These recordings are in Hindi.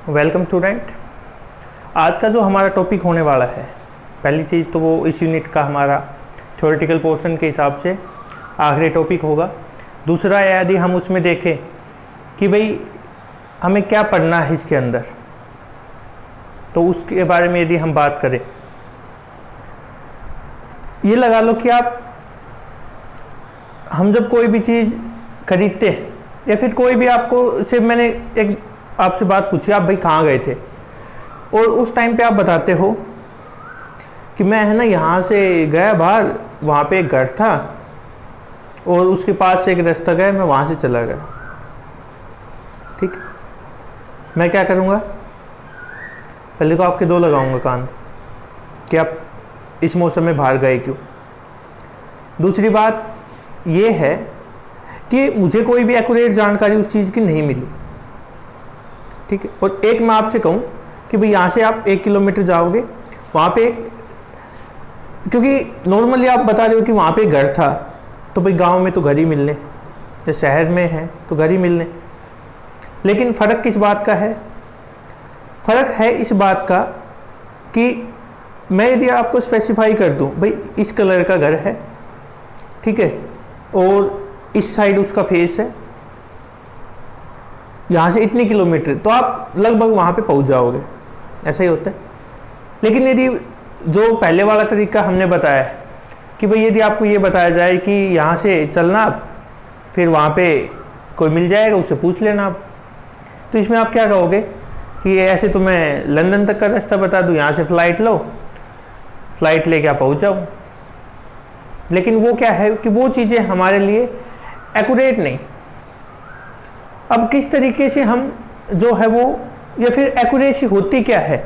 Welcome student. आज का जो हमारा टॉपिक होने वाला है, पहली चीज़ तो वो इस यूनिट का हमारा थ्योरेटिकल पोर्शन के हिसाब से आखिरी टॉपिक होगा। दूसरा, यदि हम उसमें देखें कि भाई हमें क्या पढ़ना है इसके अंदर, तो उसके बारे में यदि हम बात करें, ये लगा लो कि हम जब कोई भी चीज़ खरीदते हैं या फिर कोई भी आपको सिर्फ मैंने एक आपसे बात पूछी, आप भाई कहाँ गए थे, और उस टाइम पे आप बताते हो कि मैं है ना यहाँ से गया बाहर, वहाँ पे एक घर था और उसके पास से एक रास्ता गया, मैं वहाँ से चला गया। ठीक, मैं क्या करूँगा, पहले तो आपके दो लगाऊंगा कान कि आप इस मौसम में बाहर गए क्यों। दूसरी बात ये है कि मुझे कोई भी एक्यूरेट जानकारी उस चीज़ की नहीं मिली। ठीक है, और एक मैं आपसे कहूँ कि भाई यहाँ से आप 1 किलोमीटर जाओगे, वहाँ पे क्योंकि नॉर्मली आप बता रहे हो कि वहाँ पे घर था, तो भाई गांव में तो घर ही मिलने, या शहर में है तो घर ही मिलने। लेकिन फ़र्क किस बात का है? फ़र्क है इस बात का कि मैं यदि आपको स्पेसिफाई कर दूँ भाई इस कलर का घर है, ठीक है, और इस साइड उसका फेस है, यहाँ से इतने किलोमीटर, तो आप लगभग वहाँ पे पहुँच जाओगे, ऐसा ही होता है। लेकिन यदि जो पहले वाला तरीका हमने बताया कि भाई यदि आपको ये बताया जाए कि यहाँ से चलना आप, फिर वहाँ पे कोई मिल जाएगा, उससे पूछ लेना आप, तो इसमें आप क्या कहोगे कि ऐसे तो मैं लंदन तक का रास्ता बता दूँ, यहाँ से फ़्लाइट लो, फ़्लाइट लेके आप पहुँच जाओ। लेकिन वो क्या है कि वो चीज़ें हमारे लिए एक्यूरेट नहीं। अब किस तरीके से हम जो है वो, या फिर एक्यूरेसी होती क्या है,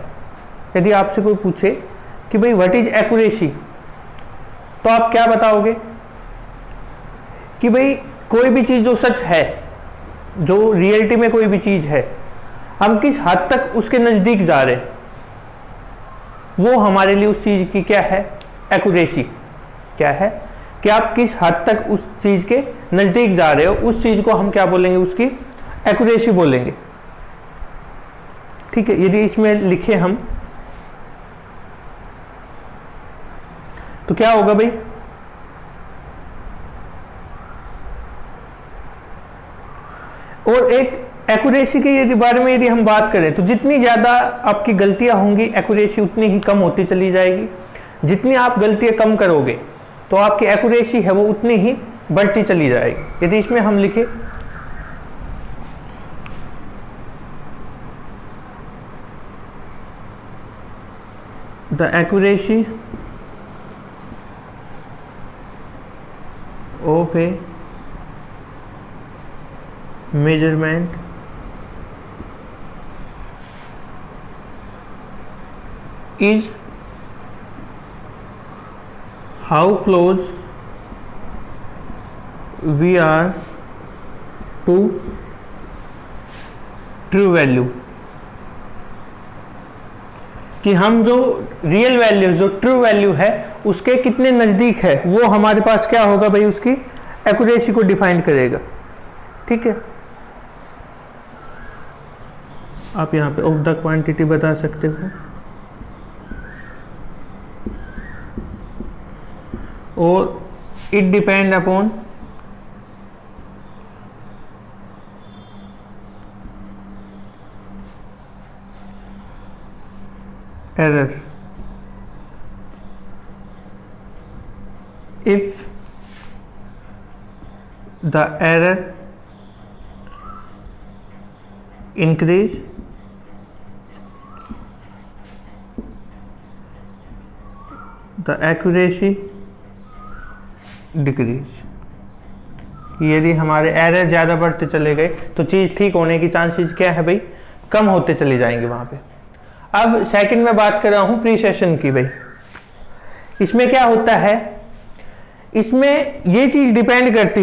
यदि आपसे कोई पूछे कि भाई व्हाट इज एक्यूरेसी, तो आप क्या बताओगे कि भाई कोई भी चीज़ जो सच है, जो रियलिटी में कोई भी चीज़ है, हम किस हद तक उसके नज़दीक जा रहे, वो हमारे लिए उस चीज़ की क्या है, एक्यूरेसी क्या है, कि आप किस हद तक उस चीज़ के नज़दीक जा रहे हो, उस चीज़ को हम क्या बोलेंगे, उसकी एक्यूरेसी बोलेंगे। ठीक है, यदि इसमें लिखे हम तो क्या होगा भाई, और एक एक्यूरेसी के यदि बारे में यदि हम बात करें तो जितनी ज़्यादा आपकी गलतियां होंगी, एक्यूरेसी उतनी ही कम होती चली जाएगी। जितनी आप गलतियां कम करोगे तो आपकी एक्यूरेसी है वो उतनी ही बढ़ती चली जाएगी। यदि इसमें हम लिखे the accuracy of A measurement is how close we are to true value, कि हम जो रियल वैल्यू, जो ट्रू वैल्यू है, उसके कितने नज़दीक है, वो हमारे पास क्या होगा भाई, उसकी एक्यूरेसी को डिफाइन करेगा। ठीक है, आप यहाँ पे ऑफ द क्वांटिटी बता सकते हो, और it depend upon error. If the error increase, the accuracy decrease। यदि हमारे एरर ज़्यादा बढ़ते चले गए तो चीज़ ठीक होने की चांसेस क्या है भाई, कम होते चले जाएंगे वहाँ पे। अब सेकंड में बात कर रहा हूँ प्रीसेशन की। भाई इसमें क्या होता है, इसमें ये चीज़ डिपेंड करती,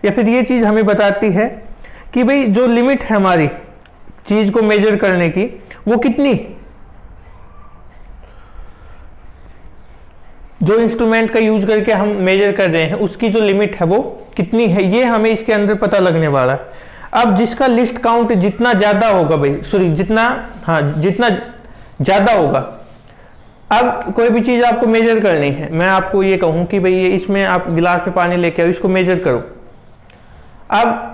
या फिर ये चीज़ हमें बताती है कि भाई जो लिमिट है हमारी चीज़ को मेजर करने की, वो कितनी, जो इंस्ट्रूमेंट का यूज करके हम मेजर कर रहे हैं उसकी जो लिमिट है वो कितनी है, ये हमें इसके अंदर पता लगने वाला है। अब जिसका लिस्ट काउंट जितना ज्यादा होगा भाई, सॉरी जितना, हाँ जितना ज्यादा होगा, अब कोई भी चीज आपको मेजर करनी है, मैं आपको ये कहूं कि भाई ये इसमें आप गिलास में पानी लेके आओ, इसको मेजर करो। अब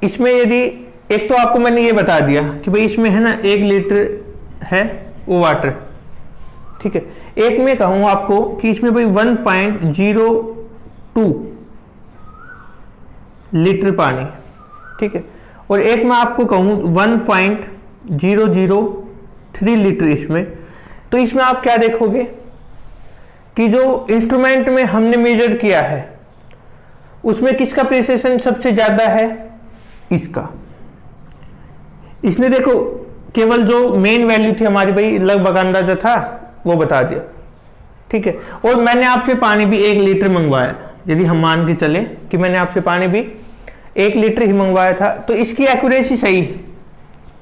इसमें यदि एक तो आपको मैंने ये बता दिया कि भाई इसमें है ना 1 लीटर है वो वाटर, ठीक है। एक में कहूं आपको कि इसमें भाई 1.02 लीटर पानी, ठीक है। और एक मैं आपको कहूं 1.003 लीटर इसमें, तो इसमें आप क्या देखोगे कि जो इंस्ट्रूमेंट में हमने मेजर किया है उसमें किसका प्रिसिशन सबसे ज्यादा है, इसका। इसने देखो केवल जो मेन वैल्यू थी हमारी भाई लगभग अंदाजा था वो बता दिया, ठीक है। और मैंने आपसे पानी भी 1 लीटर मंगवाया, यदि हम मान के चले कि मैंने आपसे पानी भी 1 लीटर ही मंगवाया था, तो इसकी एक्यूरेसी सही है,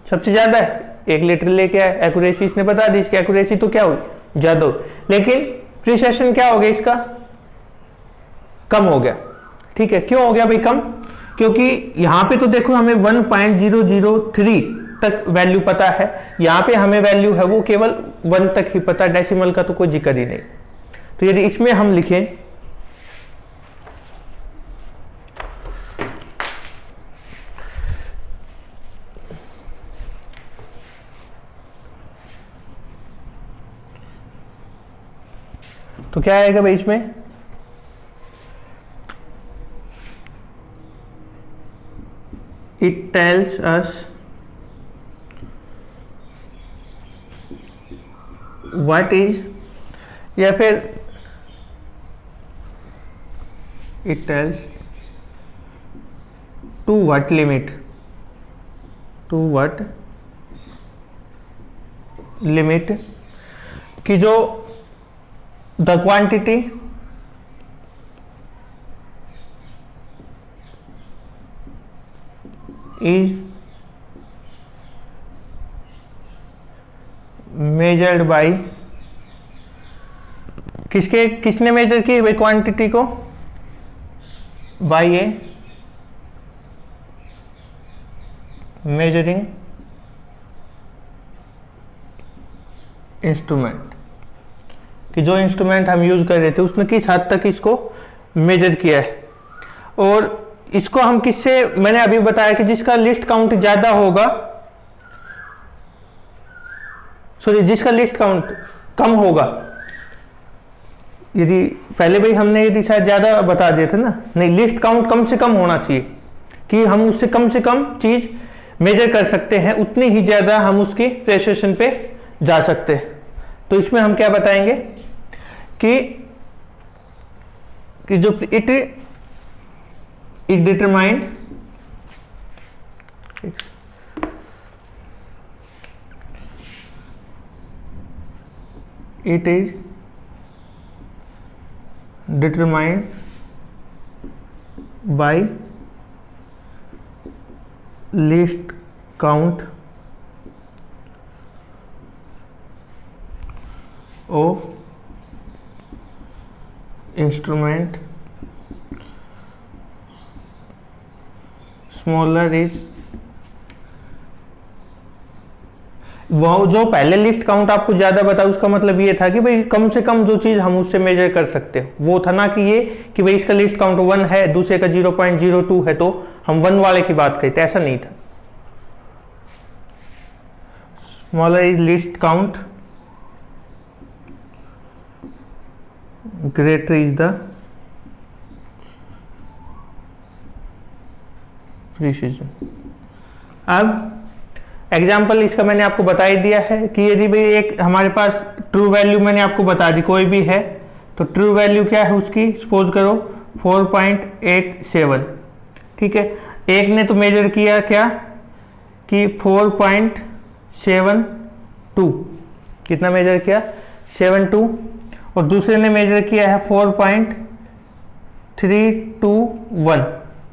सबसे ज्यादा है। 1 लीटर लेके आए, एक्यूरेसी इसने बता दी, इसकी एक्यूरेसी तो क्या हुई, ज्यादा हुई, लेकिन प्रिसिशन क्या हो गया इसका, कम हो गया, ठीक है। क्यों हो गया भाई कम, क्योंकि यहां पे तो देखो हमें 1.003 तक वैल्यू पता है, यहां पे हमें वैल्यू है वो केवल 1 तक ही पता, डेसिमल का तो कोई जिक्र ही नहीं। तो यदि इसमें हम लिखें तो क्या आएगा भाई इसमें, it tells us what is, या फिर it tells to what limit, to what limit कि जो the quantity is measured by, किसने मेजर की भाई क्वांटिटी को, बाय ए मेजरिंग इंस्ट्रूमेंट, कि जो इंस्ट्रूमेंट हम यूज कर रहे थे उसने किस हद तक इसको मेजर किया है। और इसको हम किससे, मैंने अभी बताया कि जिसका लिस्ट काउंट ज्यादा होगा, सॉरी जिसका लिस्ट काउंट कम होगा, यदि पहले भाई हमने यदि शायद ज्यादा बता दिए थे ना, नहीं लिस्ट काउंट कम से कम होना चाहिए कि हम उससे कम से कम चीज मेजर कर सकते हैं, उतनी ही ज्यादा हम उसकी प्रेसिशन पे जा सकते हैं। तो इसमें हम क्या बताएंगे कि जो it determined it is determined by least count of instrument smaller is, वो जो पहले लिस्ट काउंट आपको ज्यादा बता उसका मतलब ये था कि भाई कम से कम जो चीज हम उससे मेजर कर सकते हैं वो था, ना कि ये कि भाई इसका लिस्ट काउंट 1 है दूसरे का 0.02 है तो हम 1 वाले की बात करते, ऐसा नहीं था। Smaller is list count, greater is the precision. अब एग्जाम्पल इसका मैंने आपको बता ही दिया है कि यदि भाई एक हमारे पास ट्रू वैल्यू मैंने आपको बता दी कोई भी है, तो ट्रू वैल्यू क्या है उसकी, सपोज करो 4.87, ठीक है। एक ने तो मेजर किया क्या कि 4.72, कितना मेजर किया 72, और दूसरे ने मेजर किया है 4.321,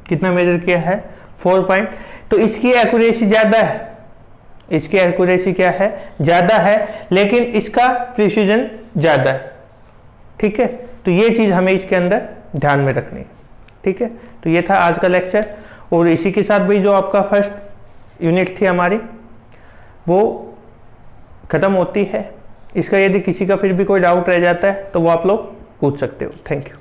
कितना मेजर किया है 4. तो इसकी एक्यूरेसी ज्यादा है, इसकी एक्यूरेसी क्या है ज्यादा है, लेकिन इसका प्रिसीजन ज्यादा है, ठीक है। तो ये चीज हमें इसके अंदर ध्यान में रखनी है, ठीक है। तो ये था आज का लेक्चर। और इसी के साथ भाई जो आपका फर्स्ट यूनिट थी हमारी वो ख़त्म होती है। इसका यदि किसी का फिर भी कोई डाउट रह जाता है तो वो आप लोग पूछ सकते हो। Thank you.